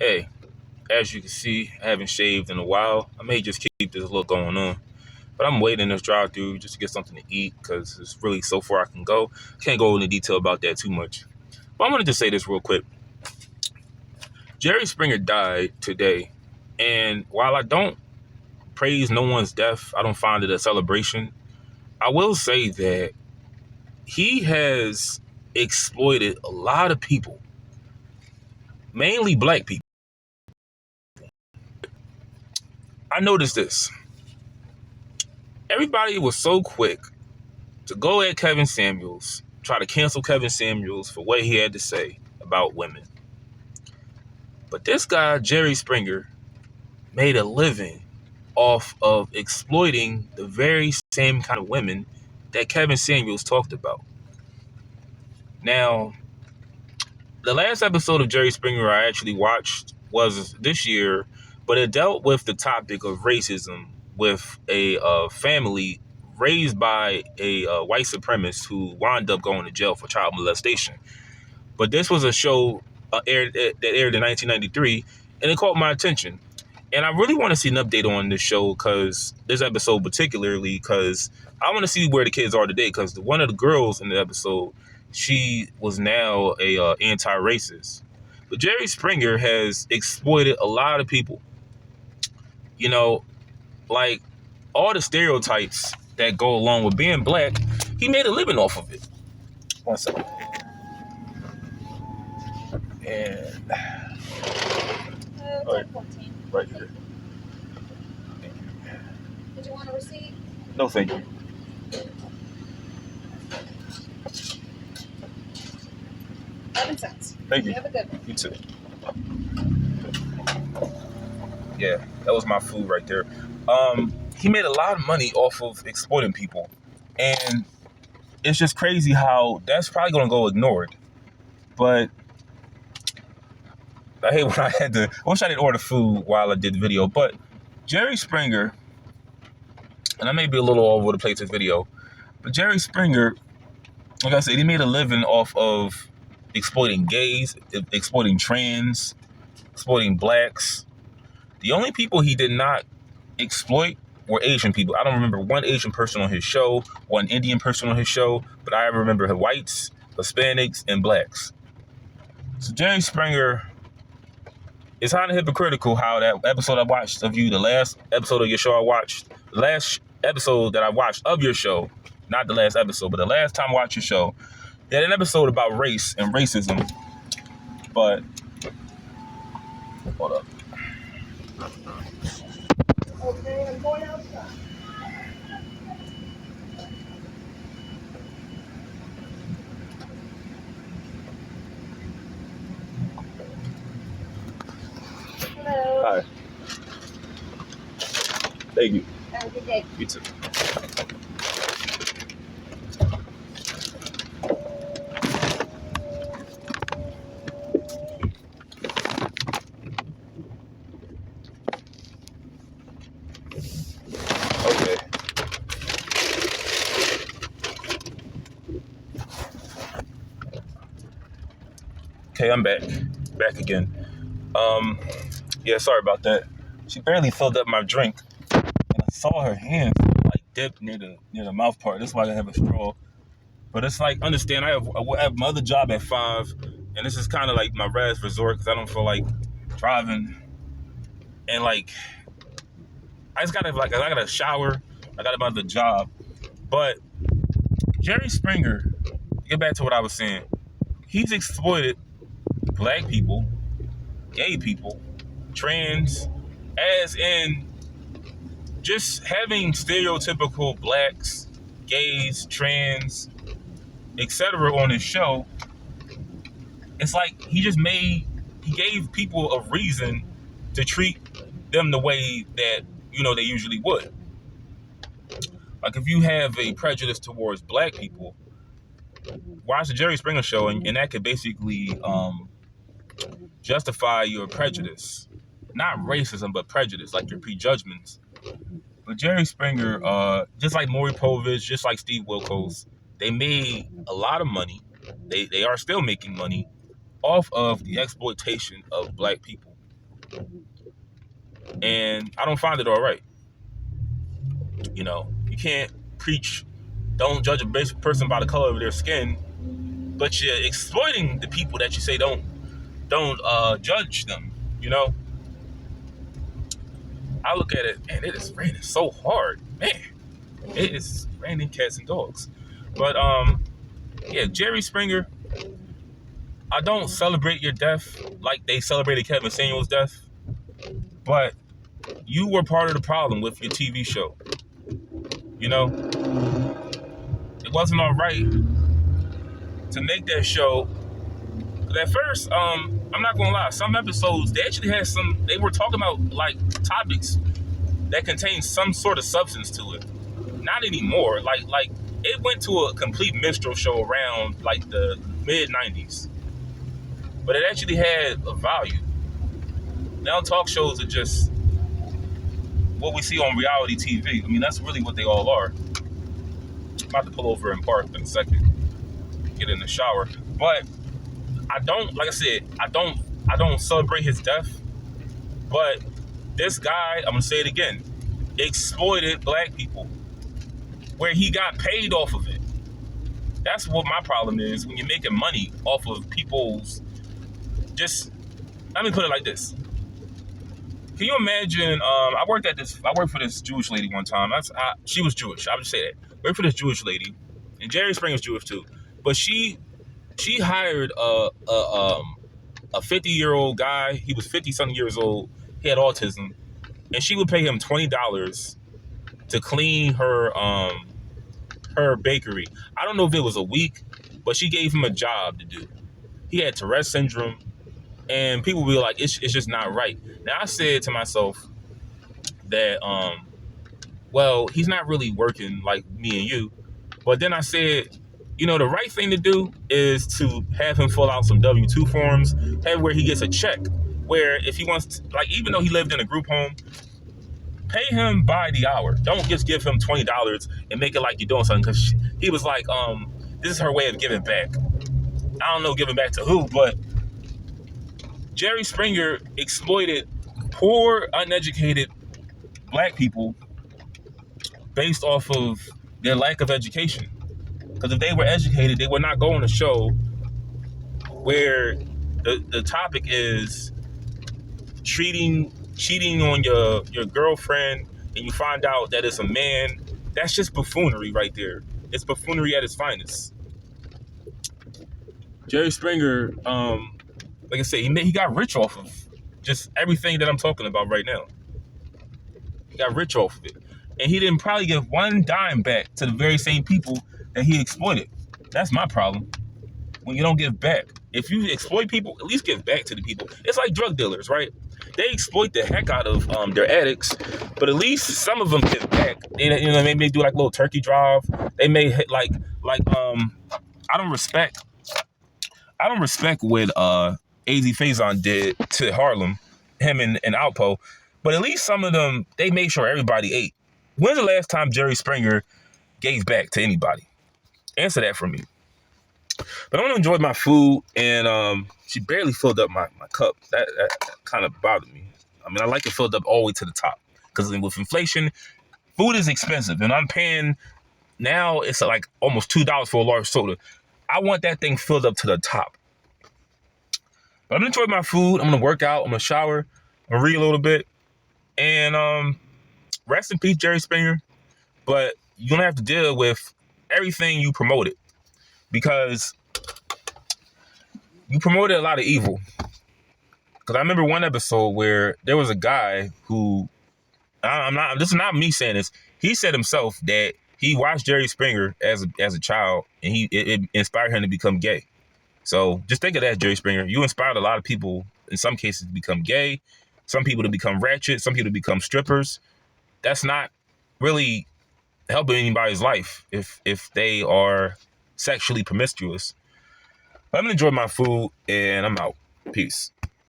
Hey, as you can see, I haven't shaved in a while. I may just keep this look going on. But I'm waiting this drive through just to get something to eat because it's really so far I can go. Can't go into detail about that too much. But I wanted to say this real quick. Jerry Springer died today. And while I don't praise no one's death, I don't find it a celebration. I will say that he has exploited a lot of people, mainly black people. I noticed this. Everybody was so quick to go at Kevin Samuels, try to cancel Kevin Samuels for what he had to say about women. But this guy, Jerry Springer, made a living off of exploiting the very same kind of women that Kevin Samuels talked about. Now, the last episode of Jerry Springer I actually watched was this year, but it dealt with the topic of racism with a family raised by a white supremacist who wound up going to jail for child molestation. But this was a show that aired in 1993, and it caught my attention. And I really want to see an update on this show, because this episode particularly, because I want to see where the kids are today, because one of the girls in the episode, she was now a anti-racist. But Jerry Springer has exploited a lot of people. You know, like all the stereotypes that go along with being black, he made a living off of it. One second. And Right. 14. Right here. Thank you. Did you want a receipt? No, thank you. $0.11. Thank you. You have a good one. You too. Yeah, that was my food right there. He made a lot of money off of exploiting people. And it's just crazy how that's probably going to go ignored. But I hate when I wish I didn't order food while I did the video. But Jerry Springer, and I may be a little all over the place this video, but Jerry Springer, like I said, he made a living off of exploiting gays, exploiting trans, exploiting blacks. The only people he did not exploit were Asian people. I don't remember one Asian person on his show, one Indian person on his show, but I remember whites, Hispanics, and blacks. So Jerry Springer, it's kind of hypocritical how that episode I watched of you, the last episode of your show I watched, the last episode that I watched of your show, not the last episode, but the last time I watched your show, you had an episode about race and racism. But, hold up. Okay, I'm going outside. Hello. Hi. Thank you. Have a good day. You too. Okay. Okay, I'm back. Back again. Yeah, sorry about that. She barely filled up my drink, and I saw her hand like dip near the mouth part. That's why I have a straw. But it's like, understand, I have my other job at 5, and this is kind of like my last resort because I don't feel like driving. And like, I gotta shower. I got about the job. But Jerry Springer, get back to what I was saying. He's exploited black people, gay people, trans, as in just having stereotypical blacks, gays, trans, etc. on his show. It's like he gave people a reason to treat them the way that, they usually would. Like if you have a prejudice towards black people, watch the Jerry Springer show, and that could basically justify your prejudice. Not racism, but prejudice, like your prejudgments. But Jerry Springer, just like Maury Povich, just like Steve Wilkos, they made a lot of money. They are still making money off of the exploitation of black people. And I don't find it all right. You know, you can't preach, don't judge a person by the color of their skin, but you're exploiting the people that you say don't judge them. You know, I look at it, and it is raining so hard, man. It is raining cats and dogs. But yeah, Jerry Springer, I don't celebrate your death like they celebrated Kevin Samuel's death, but you were part of the problem with your TV show. You know, it wasn't all right to make that show. At first, I'm not gonna lie, some episodes they actually had they were talking about like topics that contained some sort of substance to it. Not anymore. Like it went to a complete minstrel show around like the mid '90s, but it actually had a value. Now talk shows are just what we see on reality TV. I mean, that's really what they all are. I'm about to pull over and park in a second, get in the shower, but I don't, like I said, I don't celebrate his death, but this guy, I'm gonna say it again, exploited black people where he got paid off of it. That's what my problem is when you're making money off of people's, just, let me put it like this. Can you imagine, I worked for this Jewish lady one time. She was Jewish, I'll just say that. I worked for this Jewish lady, and Jerry Springer's Jewish too, but she hired a 50-year-old guy. He was 50-something years old. He had autism, and she would pay him $20 to clean her bakery. I don't know if it was a week, but she gave him a job to do. He had Tourette's syndrome, and people would be like, it's just not right. Now I said to myself that well, he's not really working like me and you, but then I said, you know, the right thing to do is to have him fill out some W-2 forms, have where he gets a check, where if he wants to, like, even though he lived in a group home, pay him by the hour. Don't just give him $20 and make it like you're doing something, because he was like, this is her way of giving back. I don't know giving back to who, but Jerry Springer exploited poor, uneducated black people based off of their lack of education. Because if they were educated, they would not go on a show where the topic is cheating on your girlfriend, and you find out that it's a man. That's just buffoonery right there. It's buffoonery at its finest. Jerry Springer, like I said, he got rich off of just everything that I'm talking about right now. He got rich off of it. And he didn't probably give one dime back to the very same people that he exploited. That's my problem. When you don't give back. If you exploit people, at least give back to the people. It's like drug dealers, right? They exploit the heck out of their addicts, but at least some of them give back. They may do like a little turkey drive. They may hit like I don't respect what AZ Faison did to Harlem, him and Alpo, but at least some of them, they made sure everybody ate. When's the last time Jerry Springer gave back to anybody? Answer that for me. But I'm gonna enjoy my food, and she barely filled up my cup. That kind of bothered me. I mean, I like it filled up all the way to the top, because with inflation, food is expensive, and I'm paying now. It's like almost $2 for a large soda. I want that thing filled up to the top. But I'm gonna enjoy my food. I'm gonna work out. I'm gonna shower. I'm gonna read a little bit, and rest in peace, Jerry Springer. But you're gonna have to deal with everything you promoted, because you promoted a lot of evil. Because I remember one episode where there was a guy who, this is not me saying this, he said himself that he watched Jerry Springer as a child, and it inspired him to become gay. So just think of that, Jerry Springer. You inspired a lot of people, in some cases, to become gay, some people to become ratchet, some people to become strippers. That's not really helping anybody's life if they are sexually promiscuous. But I'm gonna enjoy my food, and I'm out. Peace.